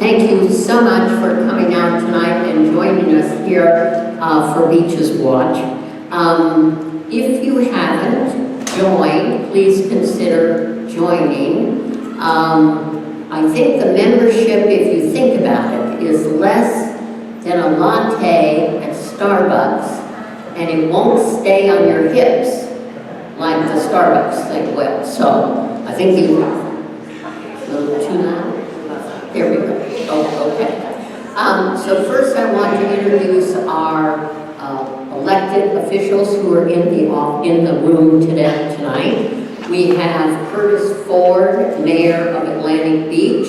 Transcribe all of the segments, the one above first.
Thank you so much for coming out tonight and joining us here for Beaches Watch. If you haven't joined, please consider joining. I think the membership, if you think about it, is less than a latte at Starbucks, and it won't stay on your hips like the Starbucks thing will. So I think you a little too loud. There we go. Oh, okay. So first I want to introduce our elected officials who are in the room tonight. We have Curtis Ford, Mayor of Atlantic Beach.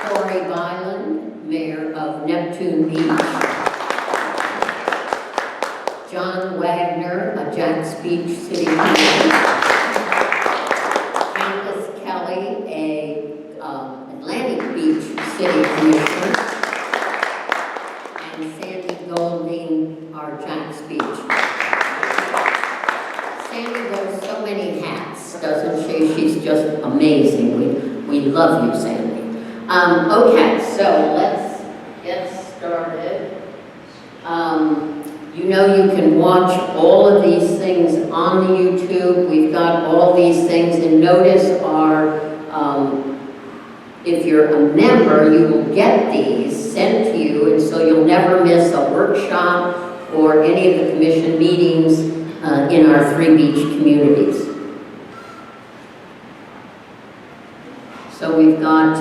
Corey Byland, Mayor of Neptune Beach. John Wagner, a Jacksonville Beach City Manager. Atlantic Beach City Commissioner, and Sandy Golding, our Jacksonville Beach. Sandy wears so many hats, doesn't she? She's just amazing. We love you, Sandy. Okay, so let's get started. You know you can watch all of these things on the YouTube. We've got all these things, and notice our if you're a member, you will get these sent to you, and so you'll never miss a workshop or any of the commission meetings in our 3 beach communities. So we've got,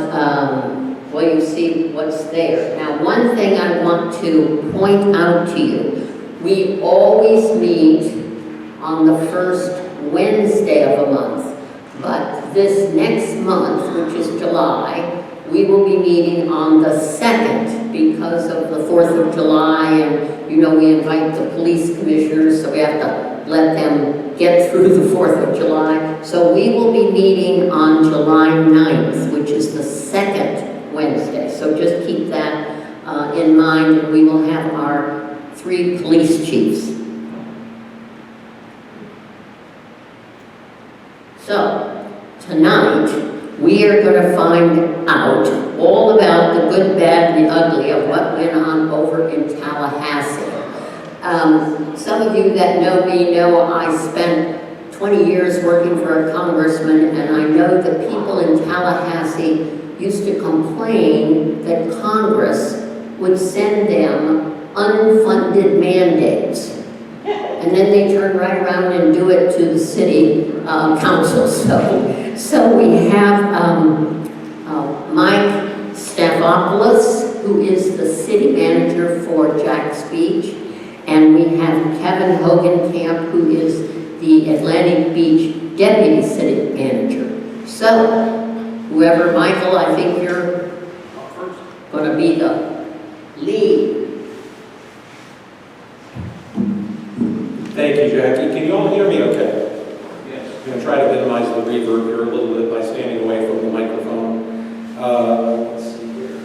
well, you see what's there. Now, one thing I want to point out to you, we always meet on the first Wednesday of a month. But this next month, which is July, we will be meeting on the 2nd because of the 4th of July, and you know we invite the police commissioners, so we have to let them get through the 4th of July. So we will be meeting on July 9th, which is the 2nd Wednesday. So just keep that in mind, and we will have our 3 police chiefs. So, tonight, we are going to find out all about the good, bad, and the ugly of what went on over in Tallahassee. Some of you that know me know I spent 20 years working for a congressman, and I know that people in Tallahassee used to complain that Congress would send them unfunded mandates. And then they turn right around and do it to the city council. So we have Mike Staffopoulos, who is the city manager for Jacksonville Beach, and we have Kevin Hogencamp, who is the Atlantic Beach deputy city manager. So, whoever, Michael, I think you're going to be the lead. Thank you, Jackie. Can you all hear me okay? Yes. I'm going to try to minimize the reverb here a little bit by standing away from the microphone. Let's see here.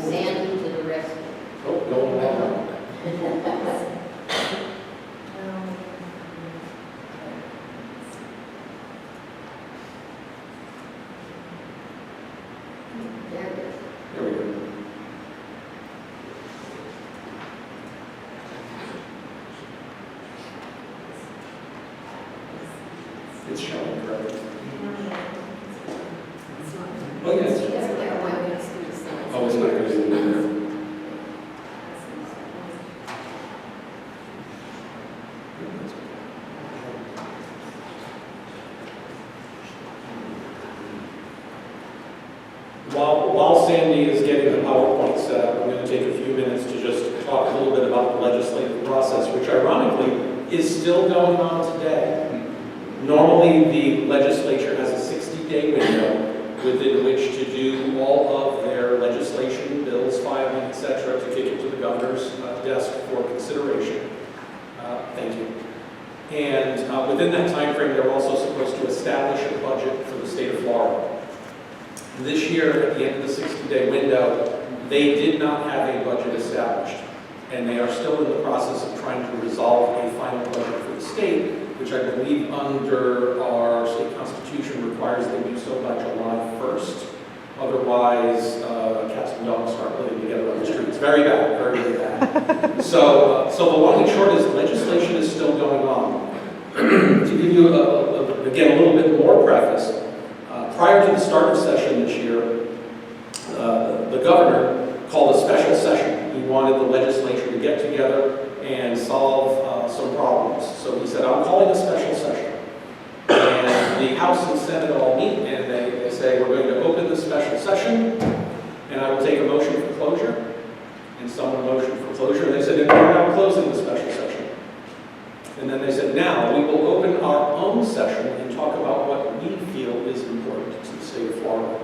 Sandy to the rescue. Oh, going on. There we go. It's showing, correct? Oh, yes. Oh, it's not going to be there. While Sandy is getting the PowerPoint set up, I'm going to take a few minutes to just talk a little bit about the legislative process, which ironically is still going on today. Normally, the legislature has a 60-day window within which to do all of their legislation, bills, filing, etc., to kick it to the governor's desk for consideration. Thank you. And within that time frame, they're also supposed to establish a budget for the state of Florida. This year, at the end of the 60-day window, they did not have a budget established. And they are still in the process of trying to resolve a final budget for the state, which I believe under our state constitution requires they do so by July 1st. Otherwise, cats and dogs start living together on the streets. Very bad, very, very bad. So the long and short is legislation is still going on. To give you, again, a little bit more preface, prior to the start of session this year, the governor called a special session. He wanted the legislature to get together and solve some problems. So he said, I'm calling a special session. And the House and Senate all meet, and they say, we're going to open the special session, and I will take a motion for closure. And someone motioned for closure, and they said, and we're now closing the special session. And then they said, now we will open our own session and talk about what we feel is important to the state of Florida.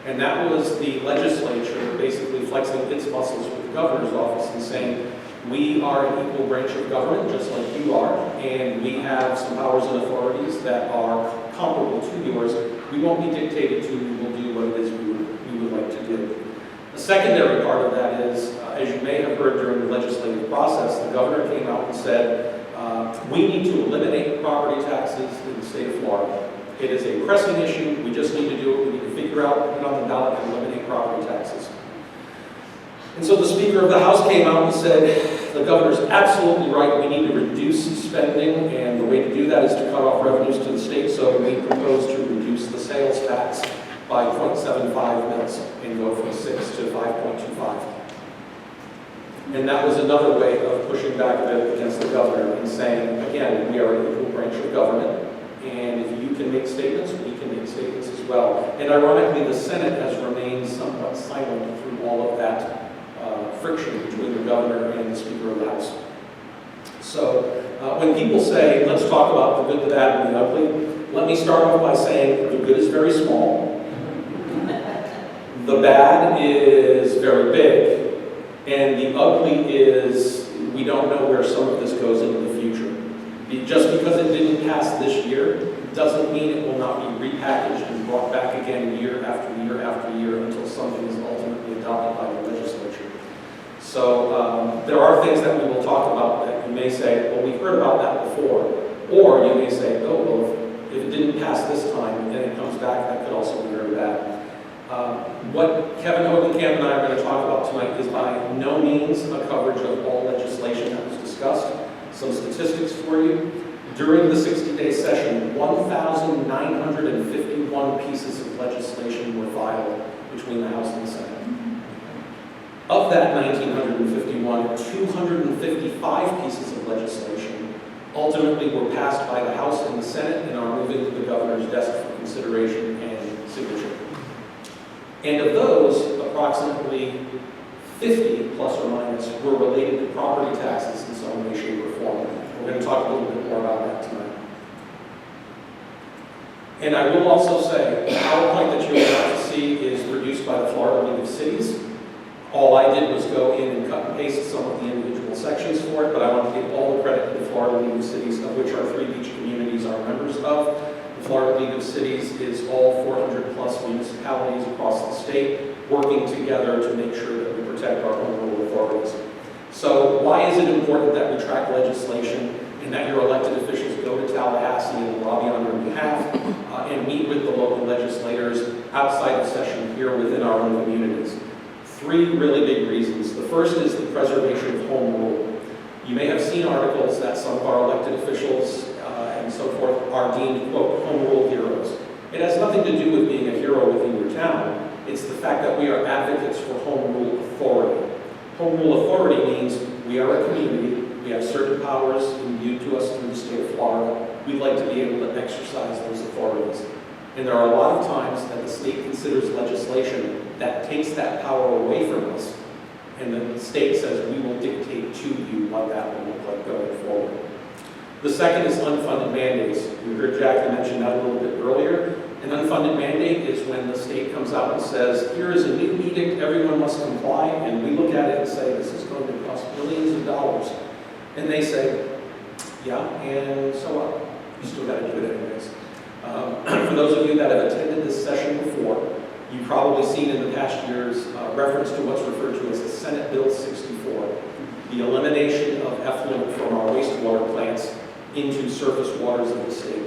And that was the legislature basically flexing its muscles with the governor's office and saying, we are an equal branch of government, just like you are, and we have some powers and authorities that are comparable to yours. We won't be dictated to, we will do what it is we would like to do. The secondary part of that is, as you may have heard during the legislative process, the governor came out and said, we need to eliminate property taxes in the state of Florida. It is a pressing issue, we just need to do it, we need to figure out, put it on the ballot, and eliminate property taxes. And so the Speaker of the House came out and said, the governor's absolutely right, we need to reduce spending, and the way to do that is to cut off revenues to the state, so we propose to reduce the sales tax by 0.75 mils and go from 6 to 5.25. And that was another way of pushing back a bit against the governor and saying, again, we are an equal branch of government, and if you can make statements, we can make statements as well. And ironically, the Senate has remained somewhat silent through all of that friction between the governor and the Speaker of the House. So when people say, let's talk about the good, the bad, and the ugly, let me start off by saying the good is very small, the bad is very big, and the ugly is we don't know where some of this goes into the future. Just because it didn't pass this year doesn't mean it will not be repackaged and brought back again year after year after year until something is ultimately adopted by the legislature. So there are things that we will talk about that you may say, well, we've heard about that before. Or you may say, oh, well, if it didn't pass this time and it comes back, that could also be very bad. What Kevin Hogencamp and I are going to talk about tonight is by no means a coverage of all legislation that was discussed. Some statistics for you. During the 60-day session, 1,951 pieces of legislation were filed between the House and the Senate. Of that 1,951, 255 pieces of legislation ultimately were passed by the House and the Senate and are moving to the governor's desk for consideration and signature. And of those, approximately 50, plus or minus, were related to property taxes in some way, shape, or form. We're going to talk a little bit more about that tonight. And I will also say, the PowerPoint that you're about to see is produced by the Florida League of Cities. All I did was go in and cut and paste some of the individual sections for it, but I want to give all the credit to the Florida League of Cities, of which our 3 beach communities are members of. The Florida League of Cities is all 400 plus municipalities across the state working together to make sure that we protect our own local authorities. So why is it important that we track legislation and that your elected officials go to Tallahassee and lobby on their behalf and meet with the local legislators outside of session here within our own communities? 3 really big reasons. The first is the preservation of home rule. You may have seen articles that some of our elected officials and so forth are deemed, quote, home rule heroes. It has nothing to do with being a hero within your town. It's the fact that we are advocates for home rule authority. Home rule authority means we are a community, we have certain powers imbued to us through the state of Florida. We'd like to be able to exercise those authorities. And there are a lot of times that the state considers legislation that takes that power away from us, and the state says we will dictate to you what that will look like going forward. The second is unfunded mandates. You heard Jackie mention that a little bit earlier. An unfunded mandate is when the state comes out and says, here is a new edict, everyone must comply, and we look at it and say, this is going to cost billions of dollars. And they say, yeah, and so what? You still got to do it anyways. For those of you that have attended this session before, You've probably seen in the past years reference to what's referred to as the Senate Bill 64, the elimination of effluent from our wastewater plants into surface waters of the state.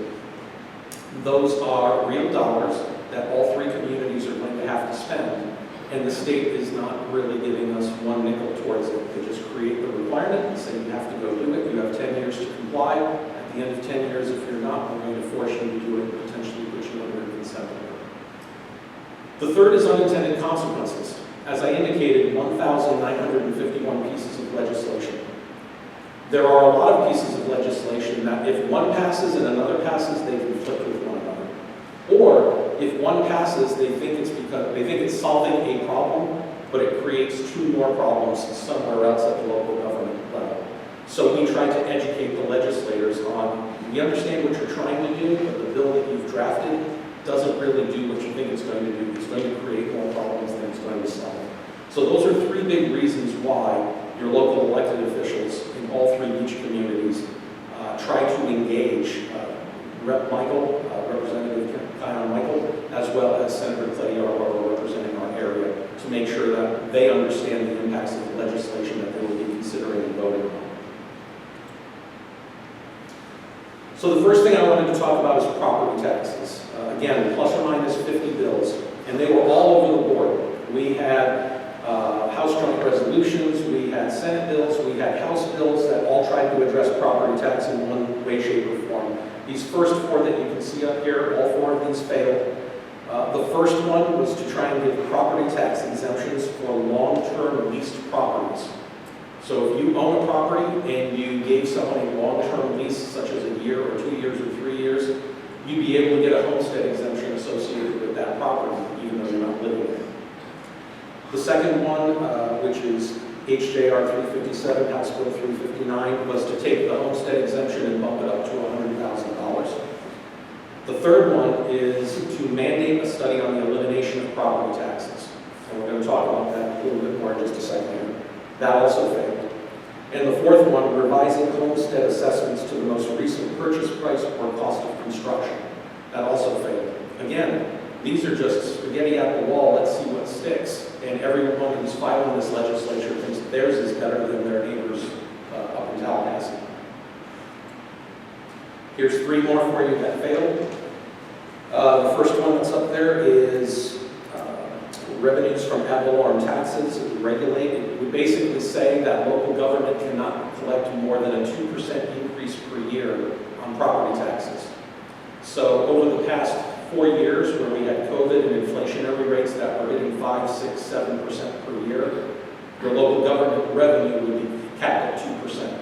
Those are real dollars that all three communities are going to have to spend, and the state is not really giving us one nickel towards it. They just create the requirement and say you have to go do it. You have 10 years to comply. At the end of 10 years, if you're not, we're going to force you to do it and potentially put you under a consent order. The third is unintended consequences. As I indicated, 1,951 pieces of legislation. There are a lot of pieces of legislation that if one passes and another passes, they conflict with one another. Or if one passes, they think it's solving a problem, but it creates two more problems somewhere else at the local government level. So we try to educate the legislators on, we understand what you're trying to do, but the bill that you've drafted doesn't really do what you think it's going to do. It's going to create more problems than it's going to solve. So those are three big reasons why your local elected officials in all three beach communities try to engage Rep. Michael, Representative Kion Michael, as well as Senator Clay Yarborough representing our area, to make sure that they understand the impacts of the legislation that they will be considering and voting on. So the first thing I wanted to talk about is property taxes. Again, plus or minus 50 bills, and they were all over the board. We had House joint resolutions, we had Senate bills, we had House bills that all tried to address property tax in one way, shape, or form. These first four that you can see up here, all four of these failed. The first one was to try and give property tax exemptions for long-term leased properties. So if you own a property and you gave someone a long-term lease, such as a year or 2 years or 3 years, you'd be able to get a homestead exemption associated with that property, even though you're not living there. The second one, which is HJR 357, House Bill 359, was to take the homestead exemption and bump it up to $100,000. The third one is to mandate a study on the elimination of property taxes. And we're going to talk about that a little bit more in just a second. That also failed. And the fourth one, revising homestead assessments to the most recent purchase price or cost of construction. That also failed. Again, these are just spaghetti at the wall, let's see what sticks. And everyone who's filing this legislature thinks theirs is better than their neighbors up in Tallahassee. Here's three more for you that failed. The first one that's up there is revenues from ad valorem taxes regulated. We basically say that local government cannot collect more than a 2% increase per year on property taxes. So over the past 4 years, where we had COVID and inflationary rates that were hitting 5, 6, 7% per year, your local government revenue would be capped at 2%,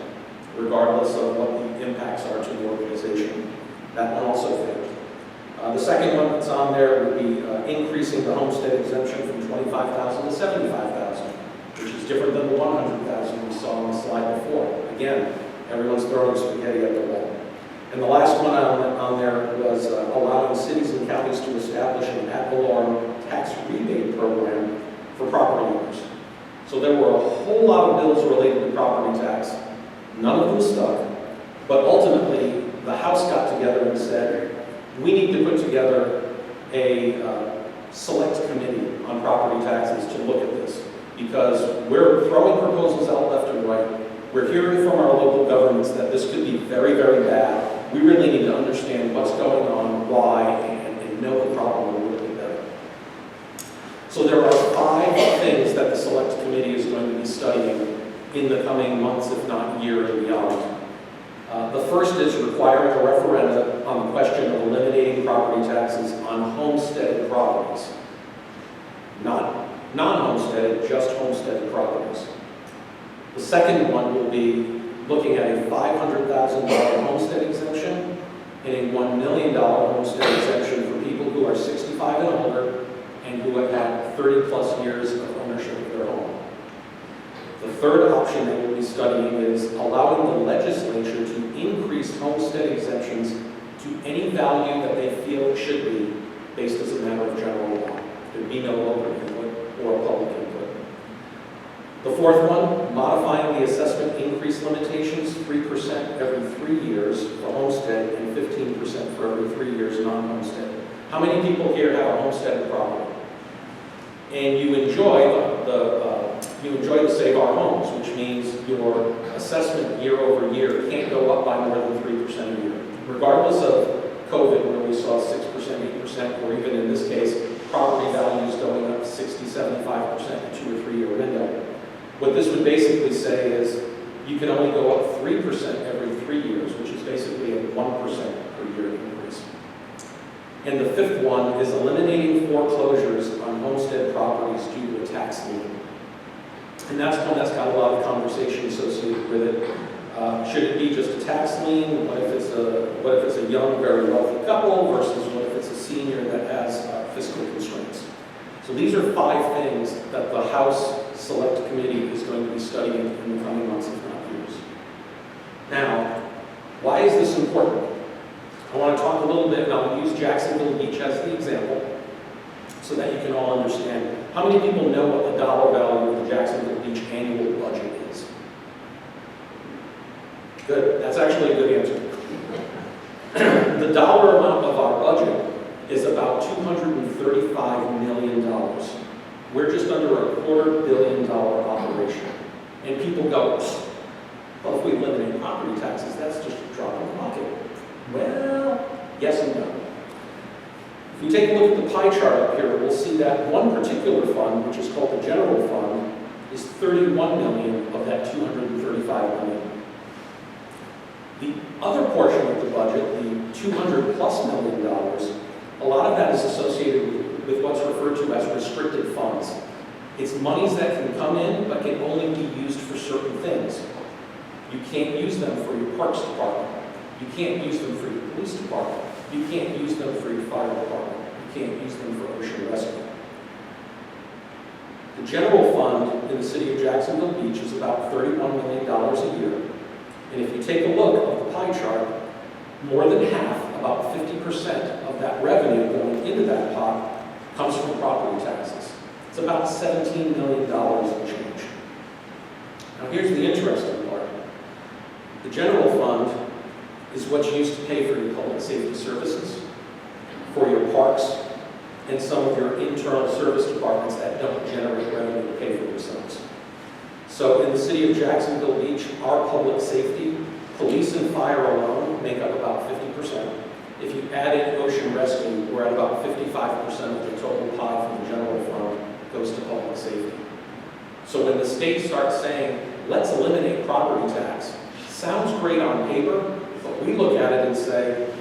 regardless of what the impacts are to the organization. That one also failed. The second one that's on there would be increasing the homestead exemption from $25,000 to $75,000, which is different than the $100,000 we saw on the slide before. Again, everyone's throwing spaghetti at the wall. And the last one on there was allowing cities and counties to establish an ad valorem tax rebate program for property owners. So there were a whole lot of bills related to property tax. None of them stuck, but ultimately the House got together and said, we need to put together a select committee on property taxes to look at this, because we're throwing proposals out left and right. We're hearing from our local governments that this could be very, very bad. We really need to understand what's going on, why, and know the problem a little bit better. So there are 5 things that the select committee is going to be studying in the coming months, if not year and beyond. The first is requiring a referendum on the question of eliminating property taxes on homesteaded properties. Not non-homesteaded, just homesteaded properties. The second one will be looking at a $500,000 homestead exemption and a $1 million homestead exemption for people who are 65 and older and who have had 30+ years of ownership of their home. The third option that we'll be studying is allowing the legislature to increase homestead exemptions to any value that they feel it should be, based as a matter of general law. There'd be no local input or public input. The fourth one, modifying the assessment increase limitations, 3% every 3 years for homestead and 15% for every 3 years non-homestead. How many people here have a homesteaded property? and you enjoy the Save Our Homes, which means your assessment year over year can't go up by more than 3% a year. Regardless of COVID, where we saw 6%, 8%, or even in this case, property values going up 60, 75% in a 2 or 3 year window. What this would basically say is you can only go up 3% every 3 years, which is basically a 1% per year increase. And the fifth one is eliminating foreclosures on homestead properties due to a tax lien. And that's one that's got a lot of conversation associated with it. Should it be just a tax lien? What if it's a young, very wealthy couple versus what if it's a senior that has fiscal constraints? So these are 5 things that the House Select Committee is going to be studying in the coming months, if not years. Now, why is this important? I want to talk a little bit, and I'll use Jacksonville Beach as the example so that you can all understand. How many people know what the dollar value of the Jacksonville Beach annual budget is? Good. That's actually a good answer. The dollar amount of our budget is about $235 million. We're just under a $250 million operation. And people go, well, if we eliminate property taxes, that's just a drop in the bucket. Well, yes and no. If we take a look at the pie chart up here, we'll see that one particular fund, which is called the general fund, is $31 million of that $235 million. The other portion of the budget, the $200+ million, a lot of that is associated with what's referred to as restricted funds. It's monies that can come in but can only be used for certain things. You can't use them for your parks department. You can't use them for your police department. You can't use them for your fire department. You can't use them for ocean rescue. The general fund in the city of Jacksonville Beach is about $31 million a year. And if you take a look at the pie chart, more than half, about 50% of that revenue going into that pot comes from property taxes. It's about $17 million and change. Now here's the interesting part. The general fund is what's used to pay for your public safety services, for your parks, and some of your internal service departments that don't generate revenue to pay for themselves. So in the city of Jacksonville Beach, our public safety, police and fire alone make up about 50%. If you add in ocean rescue, we're at about 55% of the total pie from the general fund goes to public safety. So when the state starts saying, let's eliminate property tax, sounds great on paper, but we look at it and say,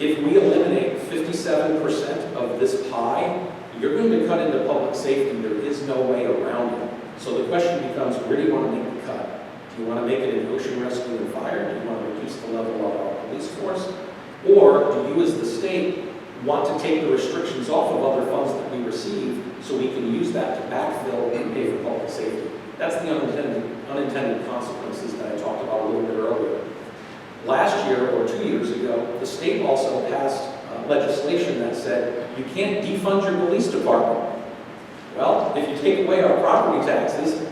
if we eliminate 57% of this pie, you're going to cut into public safety. There is no way around it. So the question becomes, where do you want to make the cut? Do you want to make it in ocean rescue and fire? Do you want to reduce the level of our police force? Or do you as the state want to take the restrictions off of other funds that we receive so we can use that to backfill and pay for public safety? That's the unintended consequences that I talked about a little bit earlier. Last year, or 2 years ago, the state also passed legislation that said you can't defund your police department. Well, if you take away our property taxes,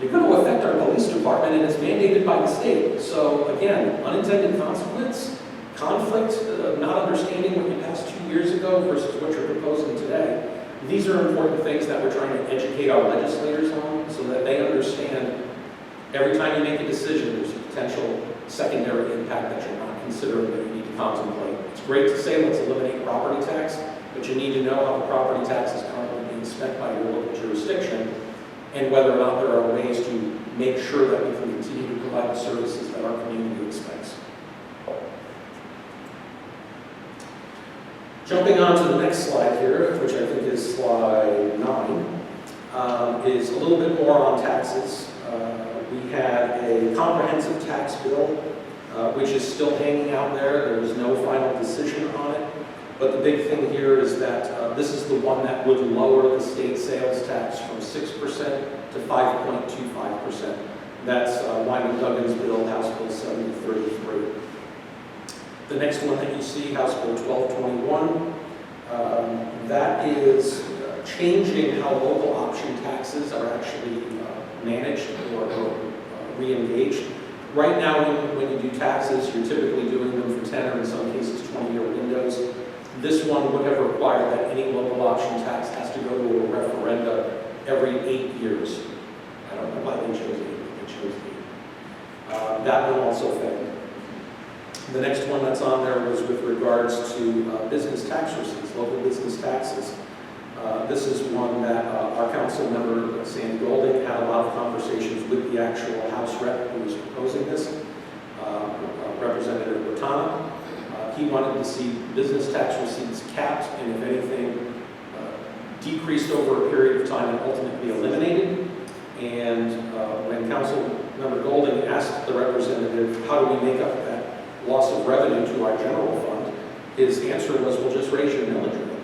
you're going to affect our police department, and it's mandated by the state. So again, unintended consequence, conflict, not understanding what you passed 2 years ago versus what you're proposing today. These are important things that we're trying to educate our legislators on so that they understand every time you make a decision, there's a potential secondary impact that you're not considering that you need to contemplate. It's great to say let's eliminate property tax, but you need to know how the property tax is currently being spent by your local jurisdiction and whether or not there are ways to make sure that we can continue to provide the services that our community expects. Jumping on to the next slide here, which I think is slide 9, is a little bit more on taxes. We had a comprehensive tax bill, which is still hanging out there. There was no final decision on it. But the big thing here is that this is the one that would lower the state sales tax from 6% to 5.25%. That's Wyman Duggan's bill, House Bill 7033. The next one that you see, House Bill 1221, that is changing how local option taxes are actually managed or re-engaged. Right now, when you do taxes, you're typically doing them for 10 or in some cases 20-year windows. This one would have required that any local option tax has to go to a referenda every 8 years. I don't know why they chose 8, but they chose 8. That one also failed. The next one that's on there was with regards to business tax receipts, local business taxes. This is one that our council member, Sandy Golding, had a lot of conversations with the actual House rep who was proposing this, Representative Botana. He wanted to see business tax receipts capped and, if anything, decreased over a period of time and ultimately eliminated. And when Council Member Golding asked the representative, how do we make up that loss of revenue to our general fund, his answer was, well, just raise your millage rate.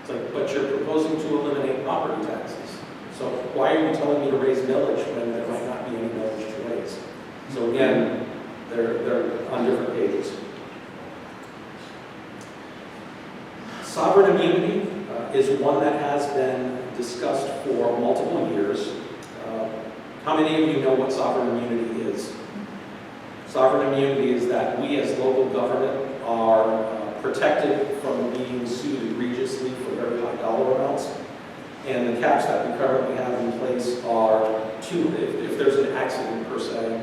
It's like, but you're proposing to eliminate property taxes. So why are you telling me to raise millage when there might not be any millage to raise? So again, they're on different pages. Sovereign immunity is one that has been discussed for multiple years. How many of you know what sovereign immunity is? Sovereign immunity is that we as local government are protected from being sued egregiously for very high dollar amounts. And the caps that we currently have in place are, if there's an accident per se,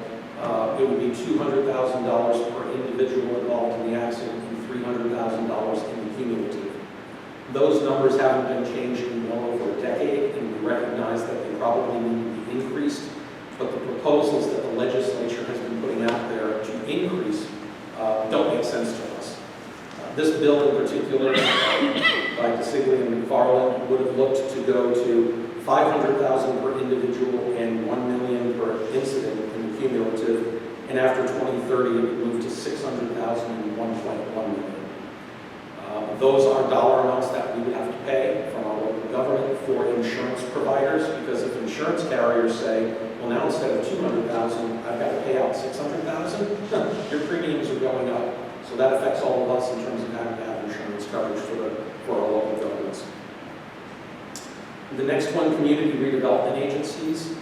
it would be $200,000 per individual involved in the accident and $300,000 in the cumulative. Those numbers haven't been changed in well over a decade, and we recognize that they probably need to be increased. But the proposals that the legislature has been putting out there to increase don't make sense to us. This bill in particular, by DeSiglia and McFarland, would have looked to go to $500,000 per individual and $1 million per incident in the cumulative, and after 2030 it would move to $600,000 and $1.1 million. Those are dollar amounts that we would have to pay from our local government for insurance providers, because if insurance carriers say, well, now instead of $200,000, I've got to pay out $600,000, your premiums are going up. So that affects all of us in terms of having to have insurance coverage for our local governments. The next one, community redevelopment agencies.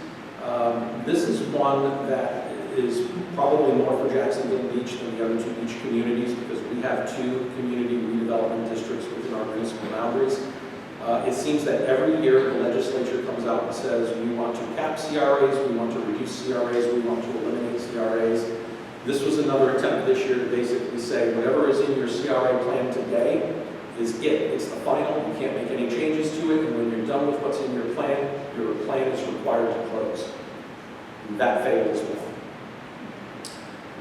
This is one that is probably more for Jacksonville Beach than the other two beach communities, because we have 2 community redevelopment districts within our municipal boundaries. It seems that every year the legislature comes out and says, we want to cap CRAs, we want to reduce CRAs, we want to eliminate CRAs. This was another attempt this year to basically say, whatever is in your CRA plan today is it. It's the final. You can't make any changes to it, and when you're done with what's in your plan is required to close. And that failed as well.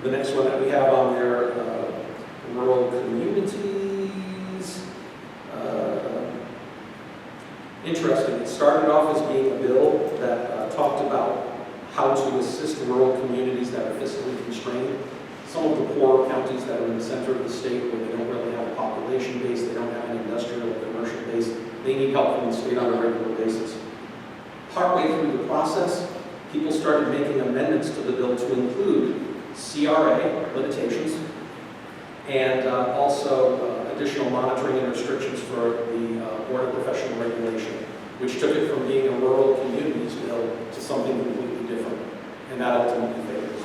The next one that we have on there, rural communities. Interesting. It started off as being a bill that talked about how to assist rural communities that are fiscally constrained. Some of the poorer counties that are in the center of the state, where they don't really have a population base, they don't have an industrial or commercial base, they need help from the state on a regular basis. Partway through the process, people started making amendments to the bill to include CRA limitations and also additional monitoring and restrictions for the Board of Professional Regulation, which took it from being a rural communities bill to something completely different, and that ultimately failed as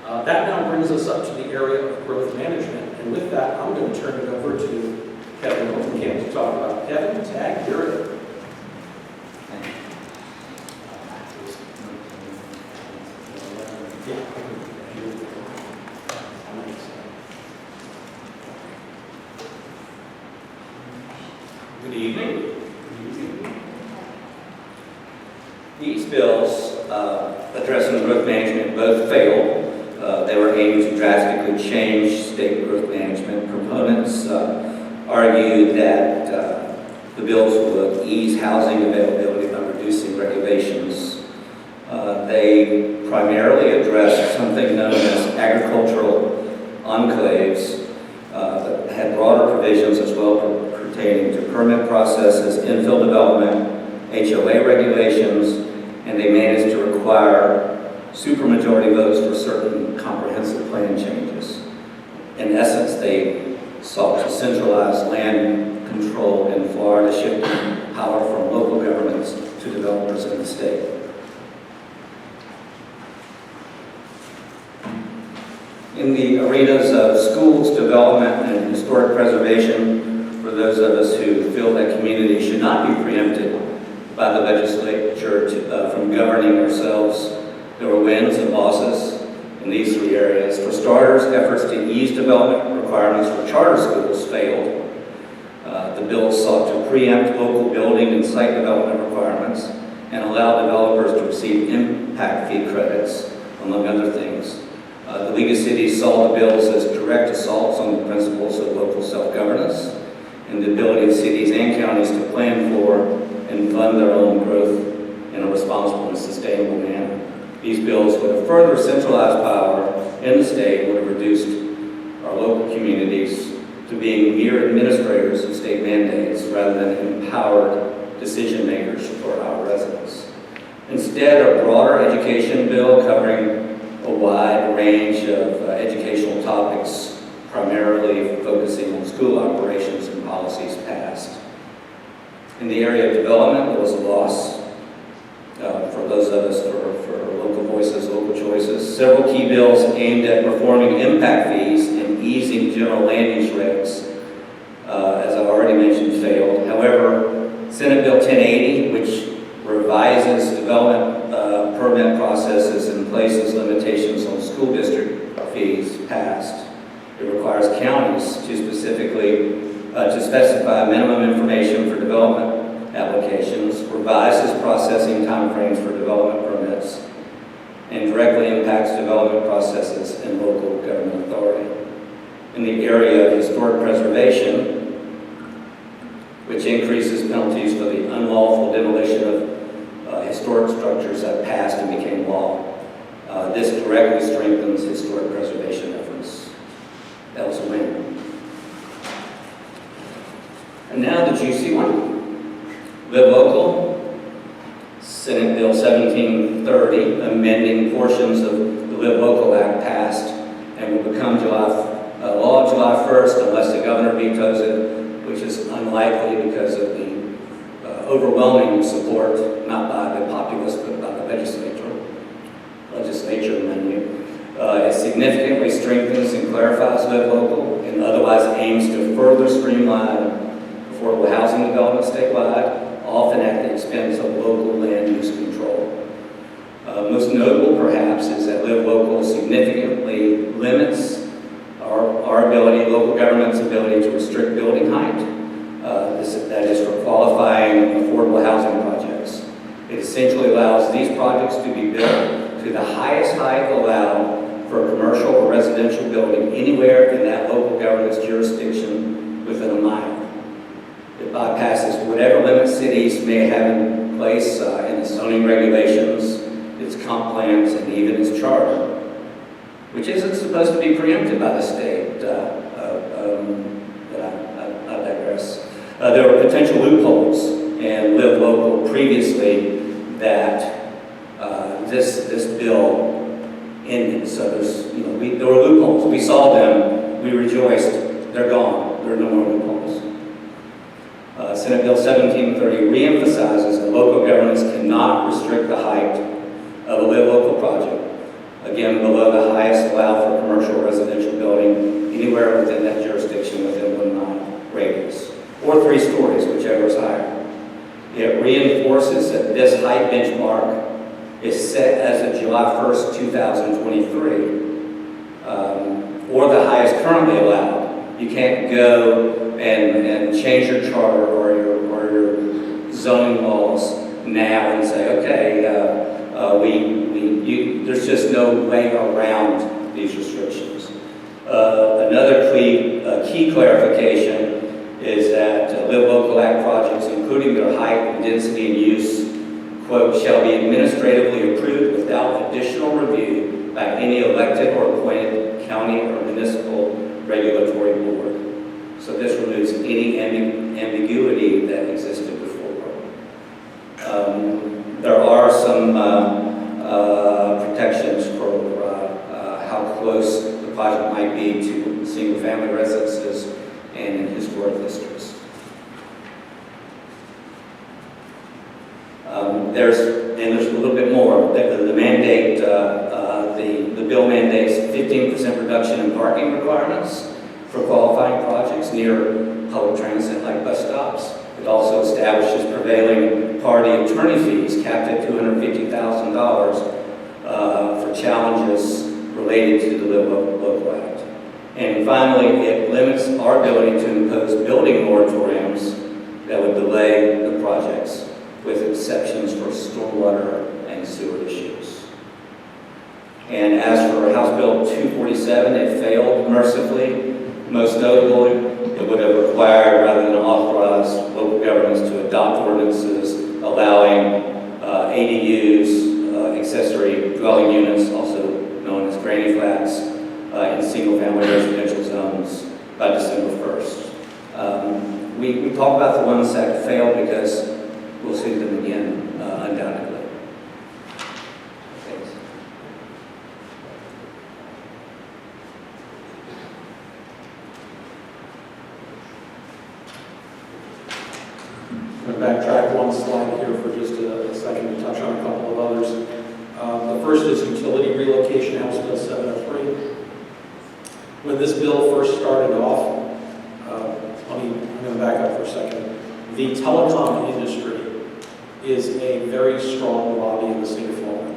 well. That now brings us up to the area of growth management, and with that, I'm going to turn it over to Kevin Hogencamp to talk about. Kevin, tag, you're it. Good evening. These bills addressing growth management both failed. They were aimed to drastically change state growth management. Proponents argued that the bills would ease housing availability by reducing regulations. They primarily addressed something known as agricultural enclaves that had broader provisions as well pertaining to permit processes, infill development, HOA regulations, and they managed to require supermajority votes for certain comprehensive plan changes. In essence, they sought to centralize land control in Florida, shifting power from local governments to developers in the state. In the arenas of schools development and preservation for those of us who feel that community should not be preempted by the legislature from governing ourselves. There were wins and losses in these three areas. For starters, efforts to ease development requirements for charter schools failed. The bill sought to preempt local building and site development requirements and allow developers to receive impact fee credits, among other things. The League of Cities saw the bills as direct assaults on the principles of local self-governance and the ability of cities and counties to plan for and fund their own growth in a responsible and sustainable manner. These bills would have further centralized power in the state, would have reduced our local communities to being mere administrators of state mandates rather than empowered decision makers for our residents. Instead, a broader education bill covering a wide range of educational topics, primarily focusing on school operations and policies passed. In the area of development, there was a loss for those of us for local voices, local choices. Several key bills aimed at reforming impact fees and easing general land use regs, as I've already mentioned, failed. However, Senate Bill 1080, which revises development permit processes and places limitations on school district fees, passed. It requires counties to specify minimum information for development applications, revises processing timeframes for development permits, and directly impacts development processes and local government authority. In the area of historic preservation, which increases penalties for the unlawful demolition of historic structures that passed and became law. This directly strengthens historic preservation efforts. That was a win. And now the juicy one. Live Local, Senate Bill 1730, amending portions of the Live Local Act passed and will become law July 1st unless the governor vetoes it, which is unlikely because of the overwhelming support, not by the populace, but by the legislature menu. It significantly strengthens and clarifies Live Local and otherwise aims to further streamline affordable housing development statewide, often at the expense of local land use control. Most notable, perhaps, is that Live Local significantly limits our ability, local government's ability to restrict building height. That is for qualifying affordable housing projects. It essentially allows these projects to be built to the highest height allowed for a commercial or residential building anywhere in that local government's jurisdiction within a mile. It bypasses whatever limits cities may have in place in its zoning regulations, its comp plans, and even its charter, which isn't supposed to be preempted by the state. I digress. There were potential loopholes in Live Local previously that this bill ended. So there were loopholes. We saw them. We rejoiced. They're gone. There are no more loopholes. Senate Bill 1730 reemphasizes that local governments cannot restrict the height of a Live Local project, again below the highest allowed for commercial residential building anywhere within that jurisdiction within 1 mile radius, or 3 stories, whichever is higher. It reinforces that this height benchmark is set as of July 1st, 2023, or the highest currently allowed. You can't go and change your charter or your zoning laws now and say, okay, there's just no way around these restrictions. Another key clarification is that Live Local Act projects, including their height and density and use, quote, shall be administratively approved without additional review by any elected or appointed county or municipal regulatory board. So this removes any ambiguity that existed before. There are some protections for how close the project might be to single-family residences and in historic districts. There's a little bit more. The mandate, the bill mandates 15% reduction in parking requirements for qualifying projects. near public transit like bus stops. It also establishes prevailing party attorney fees capped at $250,000 for challenges related to the Local Act. And finally, it limits our ability to impose building moratoriums that would delay the projects, with exceptions for stormwater and sewer issues. And as for House Bill 247, it failed mercifully. Most notably, it would have required, rather than authorize, local governments to adopt ordinances allowing ADUs, accessory dwelling units, also known as granny flats, in single-family residential zones by December 1st. We talk about the ones that failed because we'll see them again, undoubtedly. Thanks. I'm going to backtrack one slide here for just a second to touch on a couple of others. The first is utility relocation, House Bill 703. When this bill first started off, I'm going to back up for a second. The telecom industry is a very strong lobby in the state of Florida.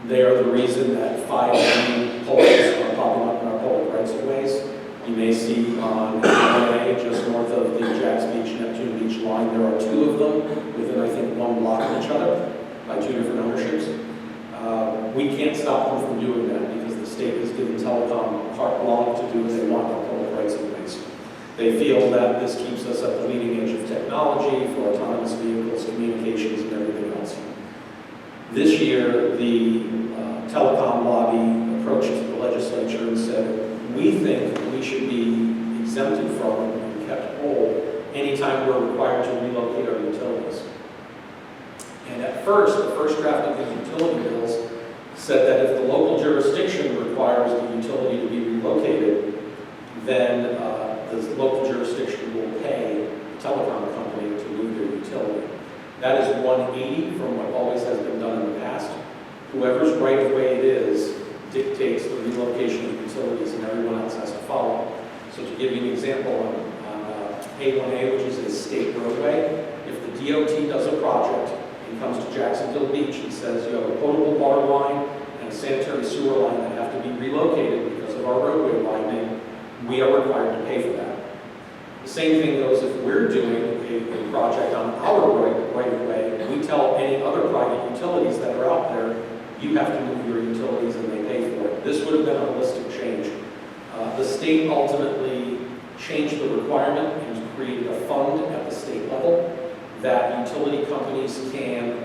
They are the reason that 5G poles are popping up in our public rights-of-ways. You may see on LA, just north of the Jacksonville Beach, Neptune Beach line, there are 2 of them within, I think, 1 block of each other by 2 different ownerships. We can't stop them from doing that because the state has given telecom carte blanche to do what they want on public rights-of-ways. They feel that this keeps us at the leading edge of technology for autonomous vehicles, communications, and everything else. This year, the telecom lobby approached the legislature and said, we think we should be exempted from and kept whole anytime we're required to relocate our utilities. And at first, the first draft of the utility bills said that if the local jurisdiction requires the utility to be relocated, then the local jurisdiction will pay the telecom company to move their utility. That is 180 from what always has been done in the past. Whoever's right of way it is dictates the relocation of utilities, and everyone else has to follow. So to give you an example, on A1A, which is a state roadway, if the DOT does a project and comes to Jacksonville Beach and says you have a potable water line and a sanitary sewer line that have to be relocated because of our roadway widening, we are required to pay for that. The same thing goes if we're doing a project on our right of way, we tell any other private utilities that are out there, you have to move your utilities and they pay for it. This would have been a holistic change. The state ultimately changed the requirement and created a fund at the state level that utility companies can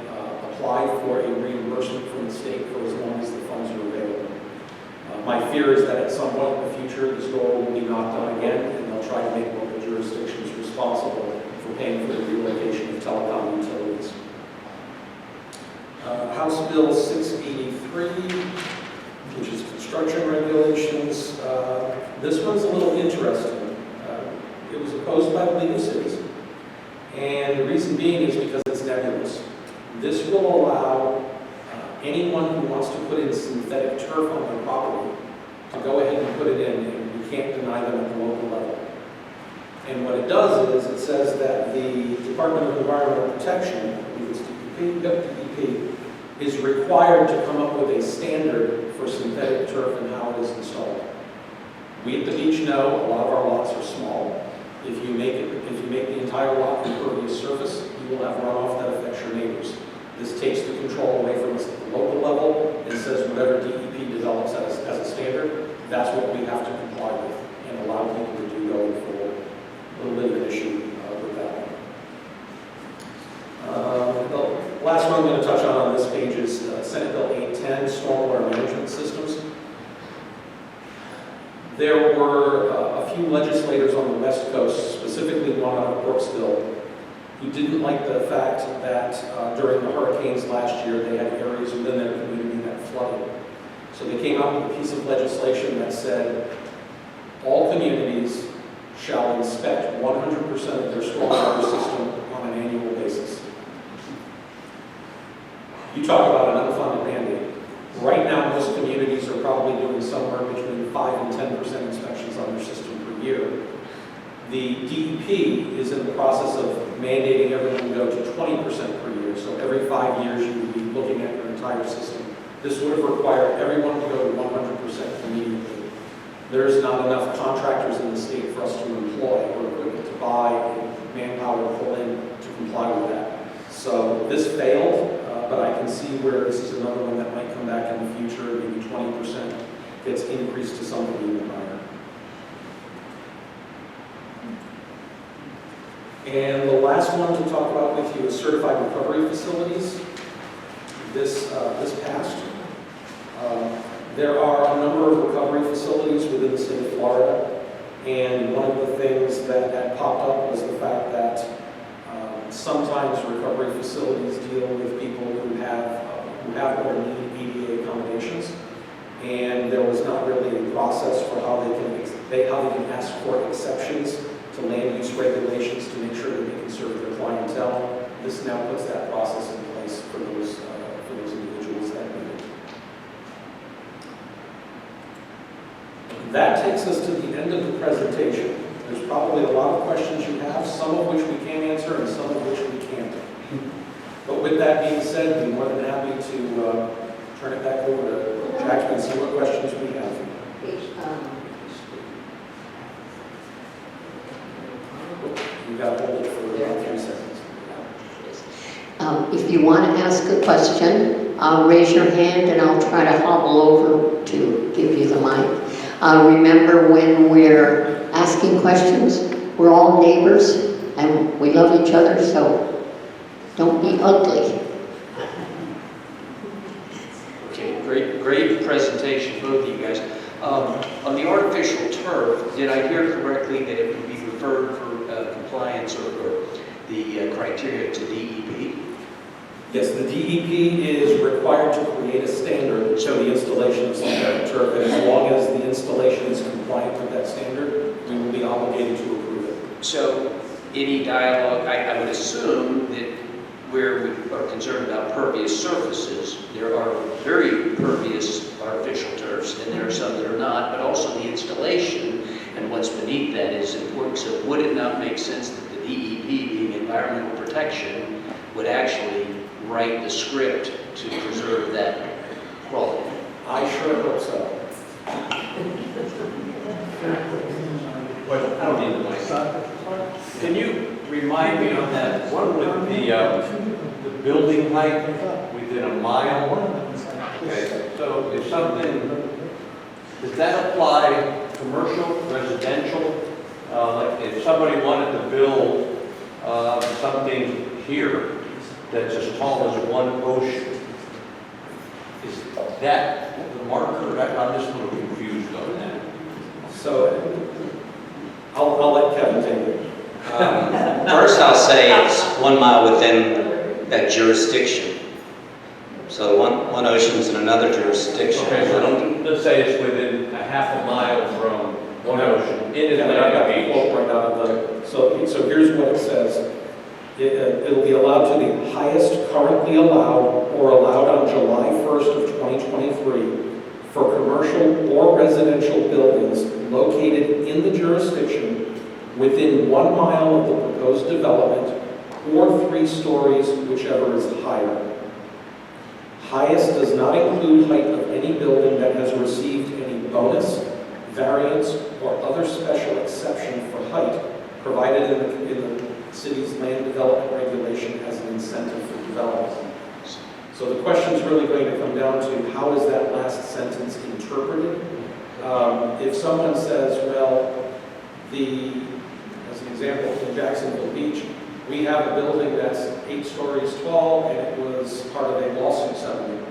apply for a reimbursement from the state for as long as the funds are available. My fear is that at some point in the future, this door will be knocked on again, and they'll try to make local jurisdictions responsible for paying for the relocation of telecom utilities. House Bill 683, which is construction regulations. This one's a little interesting. It was opposed by the League of Cities, and the reason being is because it's nebulous. This will allow anyone who wants to put in synthetic turf on their property to go ahead and put it in, and you can't deny them at the local level. And what it does is it says that the Department of Environmental Protection, I believe it's DEP, is required to come up with a standard for synthetic turf and how it is installed. We at the beach know a lot of our lots are small. If you make the entire lot impervious surface, you will have runoff that affects your neighbors. This takes the control away from us at the local level and says whatever DEP develops as a standard, that's what we have to comply with and allow people to do going forward. A little bit of an issue with that one. The last one I'm going to touch on this page is Senate Bill 810, Stormwater Management Systems. There were a few legislators on the West Coast, specifically one out of Brooksville, who didn't like the fact that during the hurricanes last year, they had areas within their community that flooded. So they came out with a piece of legislation that said all communities shall inspect 100% of their stormwater system on an annual basis. You talk about an unfunded mandate. Right now, most communities are probably doing somewhere between 5 and 10% inspections on their system per year. The DEP is in the process of mandating everyone to go to 20% per year. So every 5 years, you would be looking at your entire system. This would have required everyone to go to 100% immediately. There's not enough contractors in the state for us to employ or equipment to buy and manpower to pull in to comply with that. So this failed, but I can see where this is another one that might come back in the future. Maybe 20% gets increased to something even higher. And the last one to talk about with you is certified recovery facilities. This passed. There are a number of recovery facilities within the state of Florida, and one of the things that had popped up was the fact that sometimes recovery facilities deal with people who have or need ADA accommodations, and there was not really a process for how they can ask for exceptions to land use regulations to make sure that they can serve their clientele. This now puts that process in place for those individuals that need it. That takes us to the end of the presentation. There's probably a lot of questions you have, some of which we can answer and some of which we can't. But with that being said, I'd be more than happy to turn it back over to Jackson and see what questions we have. You got to hold it for about 3 seconds. If you want to ask a question, raise your hand and I'll try to hobble over to give you the mic. Remember, when we're asking questions, we're all neighbors and we love each other, so don't be ugly. Okay, great presentation, both of you guys. On the artificial turf, did I hear correctly that it would be referred for compliance or the criteria to DEP? Yes, the DEP is required to create a standard for the installation of synthetic turf, and as long as the installation is compliant with that standard, we will be obligated to approve it. So, any dialogue, I would assume that where we are concerned about pervious surfaces, there are very pervious artificial turfs, and there are some that are not, but also the installation and what's beneath that is important. So would it not make sense that the DEP, being environmental protection, would actually write the script to preserve that quality? I sure hope so. Well, I don't need the mic. Can you remind me on that one with the building height within a mile? Okay, so if something, does that apply commercial, residential? Like if somebody wanted to build something here that's as tall as one ocean, is that the marker? I'm just a little confused on that. So I'll let Kevin take it. First, I'll say it's 1 mile within that jurisdiction. So one ocean's in another jurisdiction. Okay, so let's say it's within a half a mile from one ocean. In Atlantic Beach. So here's what it says. It'll be allowed to the highest currently allowed or allowed on July 1st of 2023 for commercial or residential buildings located in the jurisdiction within 1 mile of the proposed development or 3 stories, whichever is higher. Highest does not include height of any building that has received any bonus, variance, or other special exception for height provided in the city's land development regulation as an incentive for development. So the question is really going to come down to how is that last sentence interpreted? If someone says, well, as an example, in Jacksonville Beach, we have a building that's 8 stories tall and it was part of a lawsuit settlement.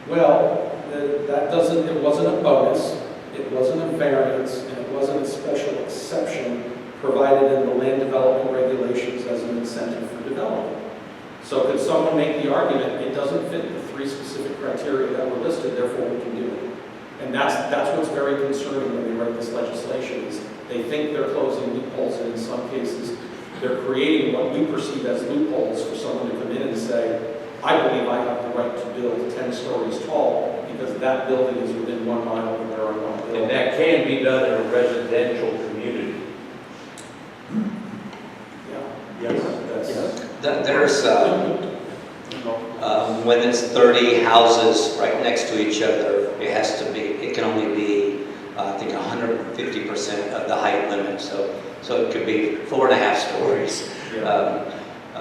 Well, it wasn't a bonus, it wasn't a variance, and it wasn't a special exception provided in the land development regulations as an incentive for development. So could someone make the argument, it doesn't fit the 3 specific criteria that were listed, therefore we can do it? And that's what's very concerning when they write this legislation, is they think they're closing loopholes, and in some cases, they're creating what we perceive as loopholes for someone to come in and say, I believe I have the right to build 10 stories tall because that building is within 1 mile of where I want to build. And that can be done in a residential community. There's, when it's 30 houses right next to each other, it can only be, I think, 150% of the height limit, so it could be 4.5 stories.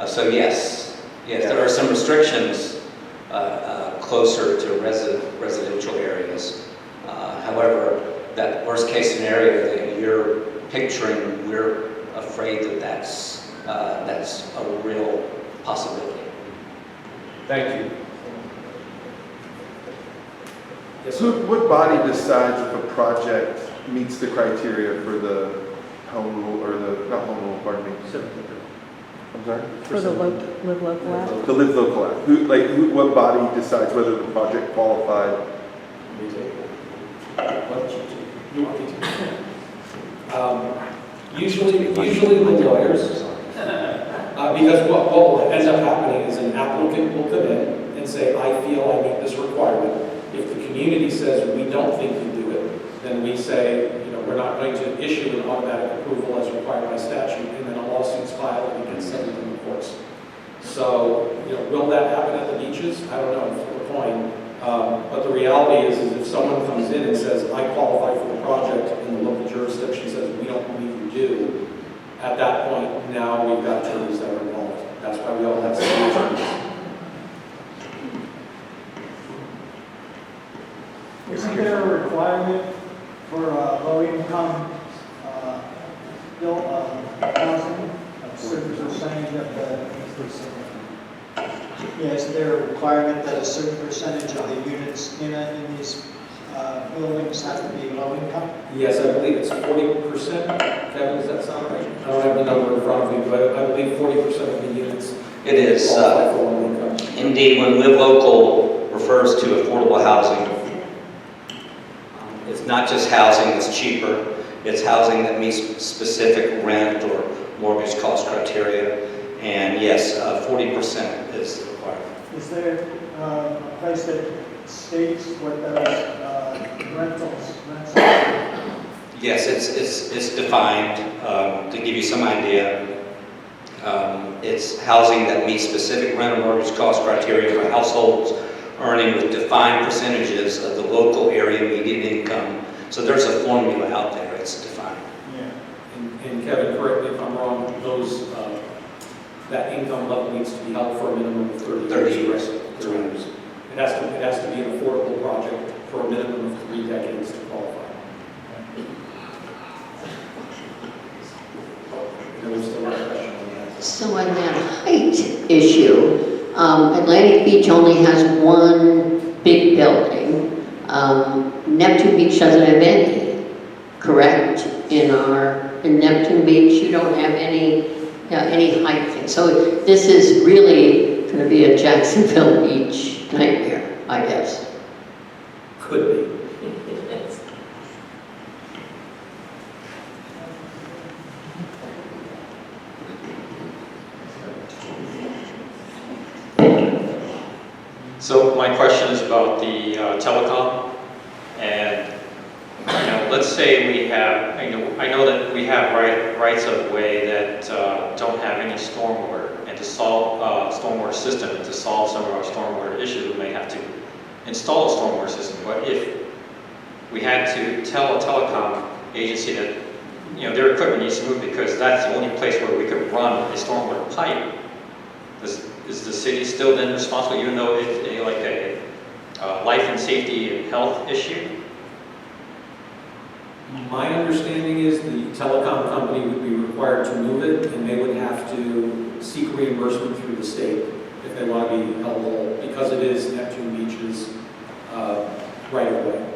So yes, there are some restrictions closer to residential areas. However, that worst case scenario that you're picturing, we're afraid that that's a real possibility. Thank you. Yes, So sir. what body decides if a project meets the criteria for the home rule, or not home rule, pardon me? I'm sorry? For the Live Local Act? The Live Local Act. What body decides whether the project qualified? You want me to? Usually the lawyers, because what will end up happening is an applicant will come in and say, I feel I meet this requirement. If the community says we don't think you do it, then we say, we're not going to issue an automatic approval as required by statute, and then a lawsuit's filed and it gets sent to the courts. So, will that happen at the beaches? I don't know, flip a coin. But the reality is if someone comes in and says, I qualify for the project, and the local jurisdiction says, we don't believe you do, at that point, now we've got attorneys that are involved. That's why we all have city attorneys. Isn't there a requirement for low-income housing, a certain percentage of the... Yeah, isn't there a requirement that a certain percentage of the units in these buildings have to be low-income? Yes, I believe it's 40%. Kevin, does that sound right? I don't have the number in front of me, but I believe 40% of the units It is, qualify for low income. indeed, when Live Local refers to affordable housing, it's not just housing that's cheaper, it's housing that meets specific rent or mortgage cost criteria. And yes, 40% is the requirement. Is there a place that states what those rents are? Yes, it's defined. To give you some idea, it's housing that meets specific rent or mortgage cost criteria for households earning with defined percentages of the local area median income. So there's a formula out there, it's defined. Yeah. And Kevin, correct me if I'm wrong, that income level needs to be held for a minimum of 30 years. 30 years. It has to be an affordable project for a minimum of 3 decades to qualify. There was still a question on that. So on that height issue, Atlantic Beach only has one big building. Neptune Beach doesn't have any, correct? In Neptune Beach, you don't have any height thing. So this is really going to be a Jacksonville Beach nightmare, I guess. Could be. So my question is about the telecom, and let's say we have, I know that we have rights of way that don't have any stormwater, and to solve stormwater system, and to solve some of our stormwater issues, we may have to install a stormwater system. But if we had to tell a telecom agency that their equipment needs to move because that's the only place where we could run a stormwater pipe, is the city still then responsible, even though it's a life and safety and health issue? My understanding is the telecom company would be required to move it, and they would have to seek reimbursement through the state if they want to be held whole, because it is Neptune Beach's right of way.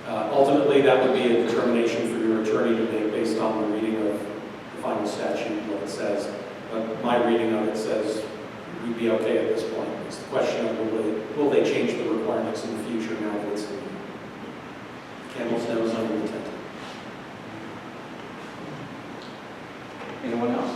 Ultimately, that would be a determination for your attorney to make based on the reading of the final statute, what it says. But my reading of it says we'd be okay at this point. It's the question of will they change the requirements in the future now that it's in Campbell's nose under the tent. Anyone else?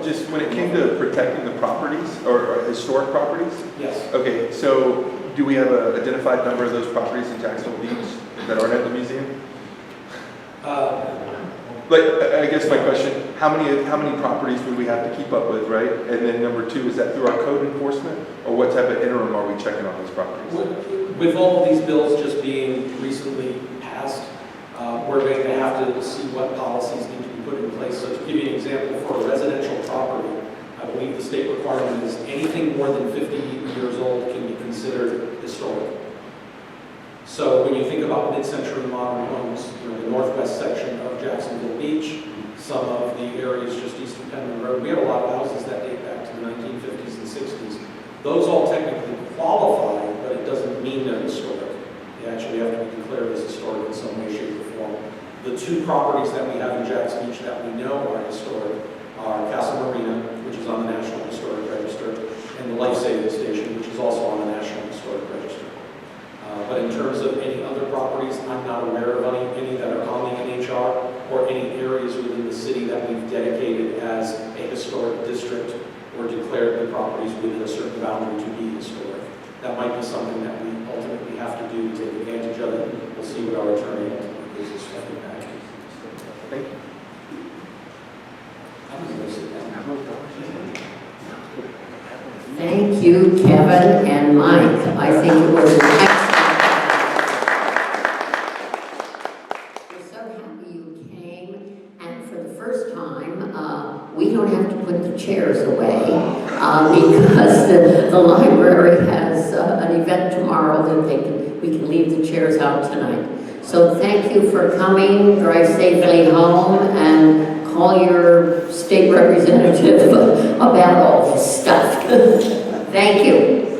Just when it came to protecting the properties, or historic properties, Yes. okay, so do we have an identified number of those properties in Jacksonville Beach that aren't at the museum? like, I guess my question, how many properties would we have to keep up with, right? And then number two, is that through our code enforcement, or what type of interim are we checking on those properties? With all of these bills just being recently passed, we're going to have to see what policies need to be put in place. So to give you an example, for a residential property, I believe the state requirement is anything more than 50 years old can be considered historic. So when you think about mid-century modern homes, the northwest section of Jacksonville Beach, some of the areas just east of Penman Road, we have a lot of houses that date back to the 1950s and 60s. Those all technically qualify, but it doesn't mean they're historic. They actually have to be declared as historic in some way, shape, or form. The two properties that we have in Jax Beach that we know are historic are Casa Marina, which is on the National Historic Register, and the Life Saving Station, which is also on the National Historic Register. But in terms of any other properties, I'm not aware of any that are on the NHR or any areas within the city that we've dedicated as a historic district or declared the properties within a certain boundary to be historic. That might be something that we ultimately have to do to take advantage of it. We'll see what our attorney ultimately gives us back. Thank you. I'm going to sit down. Thank you, Kevin and Mike. I think it was an excellent. We're so happy you came, and for the first time, we don't have to put the chairs away because the library has an event tomorrow that we can leave the chairs out tonight. So thank you for coming. Drive safely home and call your state representative about all this stuff. Thank you.